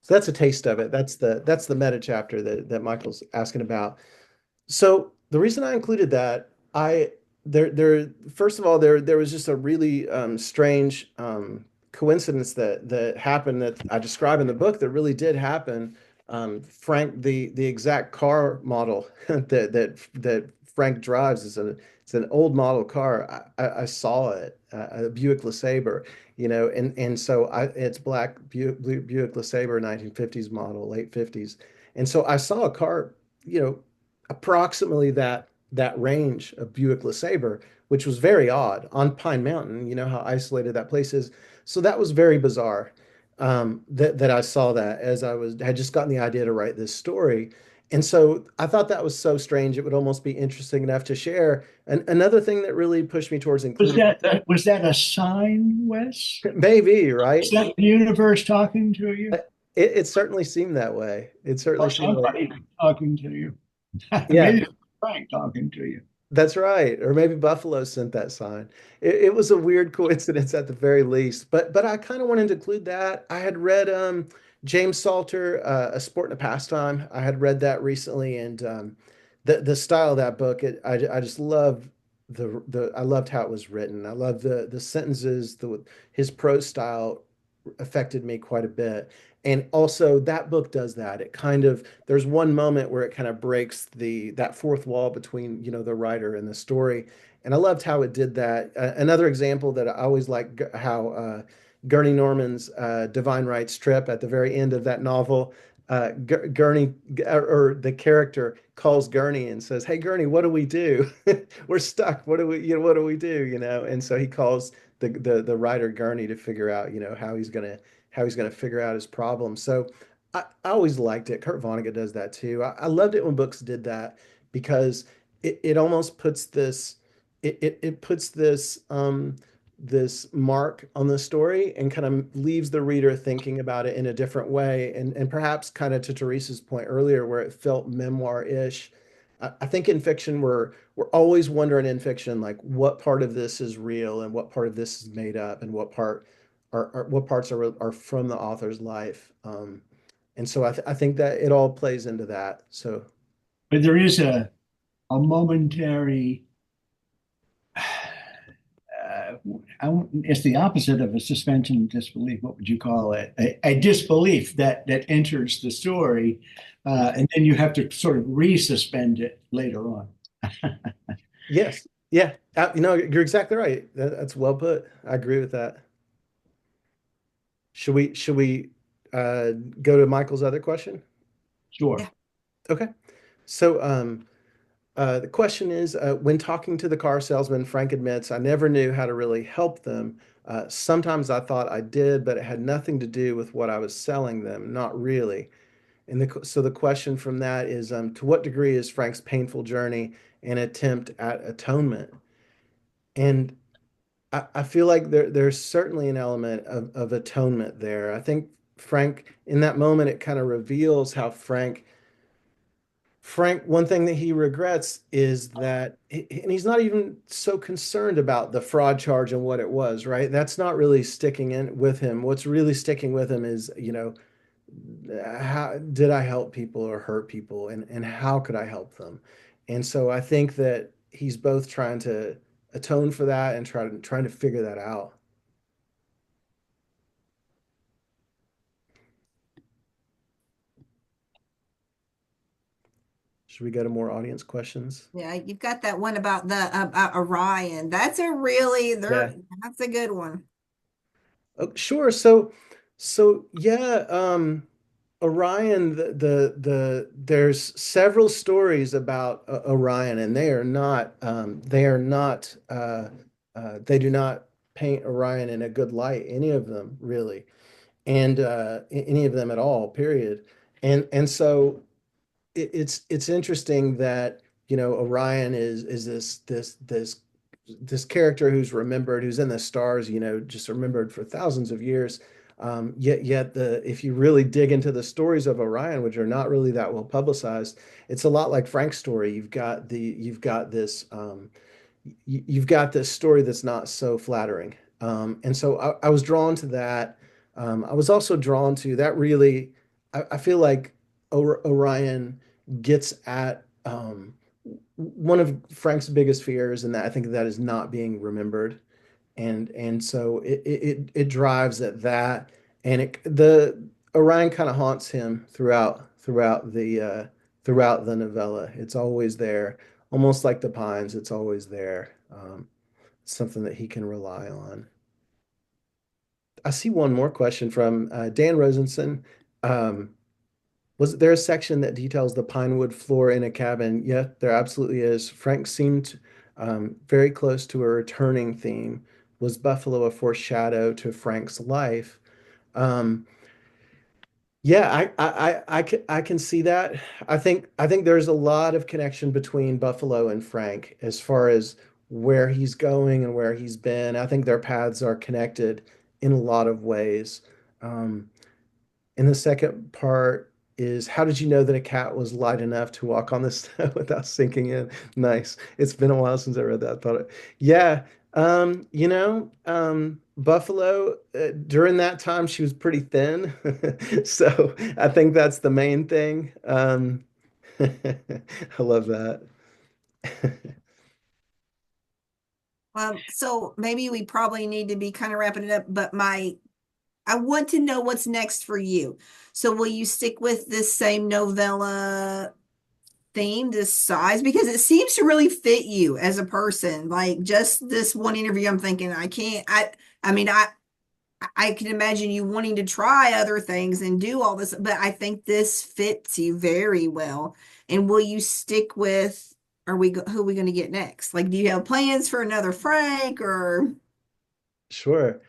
So that's a taste of it. That's the meta chapter that Michael's asking about. So the reason I included that, I there first of all, there was just a really strange coincidence that happened that I describe in the book that really did happen. Frank, the exact car model that Frank drives is it's an old model car. I saw it, a Buick LeSabre, and so it's black Buick LeSabre, 1950s model, late 50s, and so I saw a car, you know, approximately that range of Buick LeSabre, which was very odd on Pine Mountain. You know how isolated that place is. So that was very bizarre, that I saw that as had just gotten the idea to write this story. And so I thought that was so strange. It would almost be interesting enough to share. And another thing that really pushed me towards including Was that a sign, Wes? maybe, Is right? that the universe talking to you? It certainly seemed that way. It certainly Or seemed like, somebody talking to you? yeah. Maybe it's Frank talking to you. That's right. Or maybe Buffalo sent that sign. It was a weird coincidence at the very least. But I kind of wanted to include that. I had read James Salter, A Sport and a Pastime. I had read that recently, and the style of that book, I just love the I loved how it was written. I love the sentences, his prose style affected me quite a bit. And also that book does that. It kind of there's one moment where it kind of breaks that fourth wall between, the writer and the story. And I loved how it did that. Another example that I always like how Gurney Norman's Divine Rights trip at the very end of that novel, Gurney or the character calls Gurney and says, "Hey Gurney, what do we do? We're stuck. What do we do? And so he calls the writer Gurney to figure out, how he's gonna figure out his problem. So I always liked it. Kurt Vonnegut does that too. I loved it when books did that because it almost puts it puts this mark on the story and kind of leaves the reader thinking about it in a different way. And perhaps kind of to Teresa's point earlier, where it felt memoir-ish. I think in fiction we're always wondering in fiction, like what part of this is real and what part of this is made up and what parts are from the author's life. And so I think that it all plays into that. So But there is a momentary, it's the opposite of a suspension of disbelief. What would you call it? A disbelief that enters the story, and then you have to sort of resuspend it later on. yes, yeah, you're exactly right. That's well put. I agree with that. Should we go to Michael's other question? Sure. Yeah. Okay. So the question is, when talking to the car salesman, Frank admits, "I never knew how to really help them. Sometimes I thought I did, but it had nothing to do with what I was selling them. Not really." And so the question from that is, to what degree is Frank's painful journey an attempt at atonement? And I feel like there's certainly an element of atonement there. I think Frank, in that moment, it kind of reveals how Frank, one thing that he regrets is that, and he's not even so concerned about the fraud charge and what it was, right? That's not really sticking in with him. What's really sticking with him is, how did I help people or hurt people, and how could I help them? And so I think that he's both trying to atone for that and trying to figure that out. Should we go to more audience questions? Yeah, you've got that one about the about Orion. That's a really Yeah. there. That's a good one. Oh, sure. So yeah, Orion, there's several stories about Orion, and they do not paint Orion in a good light, any of them really, and any of them at all, period. And so it's interesting that, Orion is this character who's remembered, who's in the stars, just remembered for thousands of years. Yet if you really dig into the stories of Orion, which are not really that well publicized, it's a lot like Frank's story. You've got this story that's not so flattering. And so I was drawn to that. I was also drawn to that, really. I feel like Orion gets at one of Frank's biggest fears, and that I think that is not being remembered, and so it drives at that, and the Orion kind of haunts him throughout the novella. It's always there, almost like the pines. It's always there. Something that he can rely on. I see one more question from Dan Rosenson. Um, was there a section that details the pine wood floor in a cabin? Yeah, there absolutely is. Frank seemed very close to a returning theme. Was Buffalo a foreshadow to Frank's life? Um, yeah, I can see that. I think there's a lot of connection between Buffalo and Frank as far as where he's going and where he's been. I think their paths are connected in a lot of ways. Um, and the second part is, how did you know that a cat was light enough to walk on the snow without sinking in? Nice. It's been a while since I read that. Yeah. Buffalo, during that time, she was pretty thin. So I think that's the main thing. I love that. So maybe we probably need to be kind of wrapping it up, but I want to know what's next for you. So will you stick with this same novella theme, this size? Because it seems to really fit you as a person. Like just this one interview, I'm thinking I can't, I mean, I can imagine you wanting to try other things and do all this, but I think this fits you very well. And will you stick with, who are we going to get next? Like, do you have plans for another Frank or? Sure.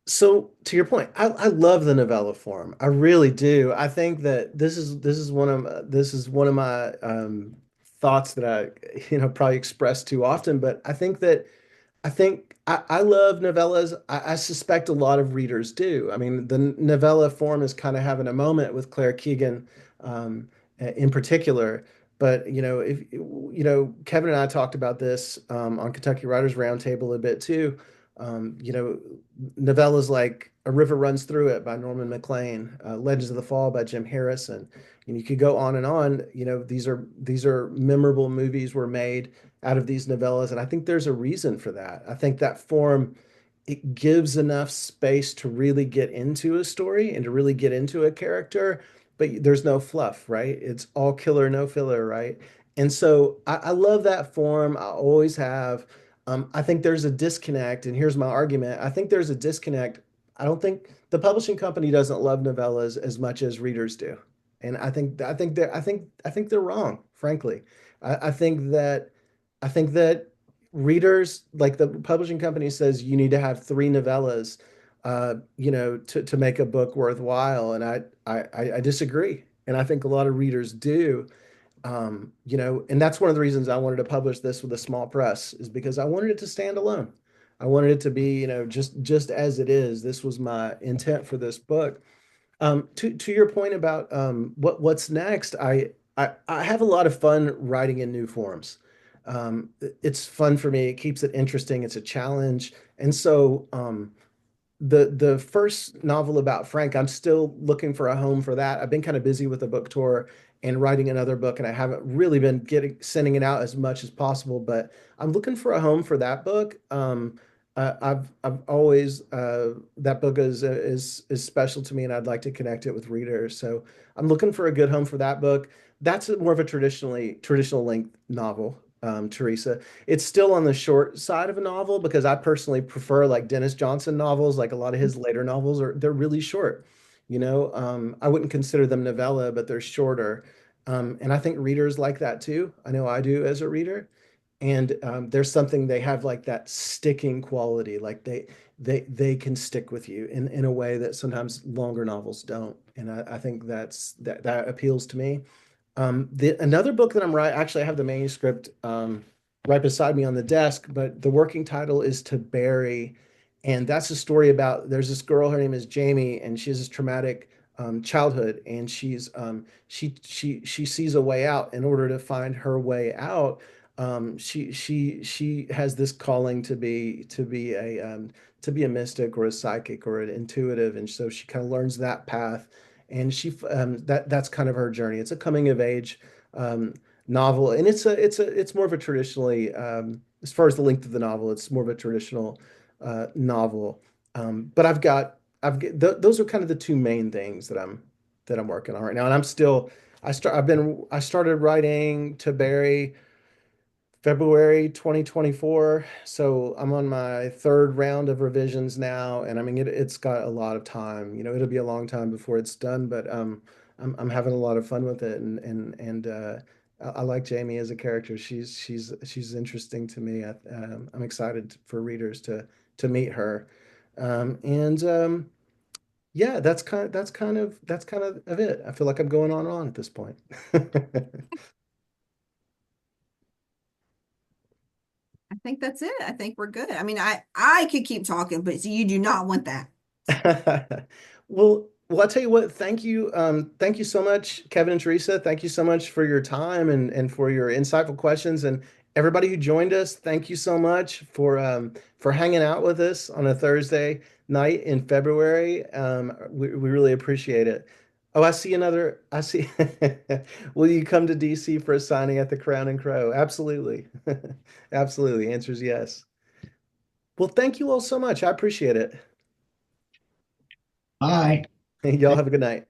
So to your point, I love the novella form. I really do. I think that this is one of my thoughts that I probably express too often, but I love novellas. I suspect a lot of readers do. I mean, the novella form is kind of having a moment with Claire Keegan, um, in particular. But if Kevin and I talked about this on Kentucky Writers Roundtable a bit too. Um, you know, Novellas like A River Runs Through It by Norman Maclean, Legends of the Fall by Jim Harrison. And you could go on and on. These are memorable movies were made out of these novellas, and I think there's a reason for that. I think that form, it gives enough space to really get into a story and to really get into a character, but there's no fluff, right? It's all killer, no filler, right? And so I love that form. I always have. I think there's a disconnect, and here's my argument. I think there's a disconnect. I don't think the publishing company doesn't love novellas as much as readers do. And I think they're wrong, frankly. I think that readers, like the publishing company says, you need to have three novellas, to make a book worthwhile. And I disagree. And I think a lot of readers do. And that's one of the reasons I wanted to publish this with a small press, is because I wanted it to stand alone. I wanted it to be, just as it is. This was my intent for this book. To your point about what's next, I have a lot of fun writing in new forms. It's fun for me. It keeps it interesting. It's a challenge, and so the first novel about Frank, I'm still looking for a home for that. I've been kind of busy with a book tour and writing another book, and I haven't really been getting sending it out as much as possible. But I'm looking for a home for that book. I've always that book is special to me, and I'd like to connect it with readers. So I'm looking for a good home for that book. That's more of a traditional length novel, Teresa. It's still on the short side of a novel because I personally prefer like Dennis Johnson novels. Like a lot of his later novels they're really short. I wouldn't consider them novella, but they're shorter. And I think readers like that too. I know I do as a reader. And there's something they have, like that sticking quality, like they can stick with you in a way that sometimes longer novels don't. And I think that appeals to me. Another book that I'm writing, actually, I have the manuscript right beside me on the desk, but the working title is To Bury, and that's a story about there's this girl, her name is Jamie, and she has this traumatic childhood, and she sees a way out. In order to find her way out, she has this calling to be a mystic or a psychic or an intuitive, and so she kind of learns that path and that's kind of her journey. It's a coming of age um, novel, and it's more of a traditionally as far as the length of the novel, it's more of a traditional novel. But those are kind of the two main things that I'm working on right now, and I started writing to Barry February 2024. So I'm on my third round of revisions now, and I mean it's got a lot of time. You know, it'll be a long time before it's done, but I'm having a lot of fun with it, and I like Jamie as a character. She's interesting to me. I'm excited for readers to meet her, and yeah, that's kind of it. I feel like I'm going on and on at this point. I think that's it. I think we're good. I mean, I could keep talking, but you do not want that. Well, I'll tell you what, thank you so much, Kevin and Teresa. Thank you so much for your time and for your insightful questions. And everybody who joined us, thank you so much for hanging out with us on a Thursday night in February. We really appreciate it. Oh, I see. Will you come to DC for a signing at the Crown and Crow? Absolutely. Absolutely. Answer is yes. Well, thank you all so much. I appreciate it. Bye. Y'all have a good night.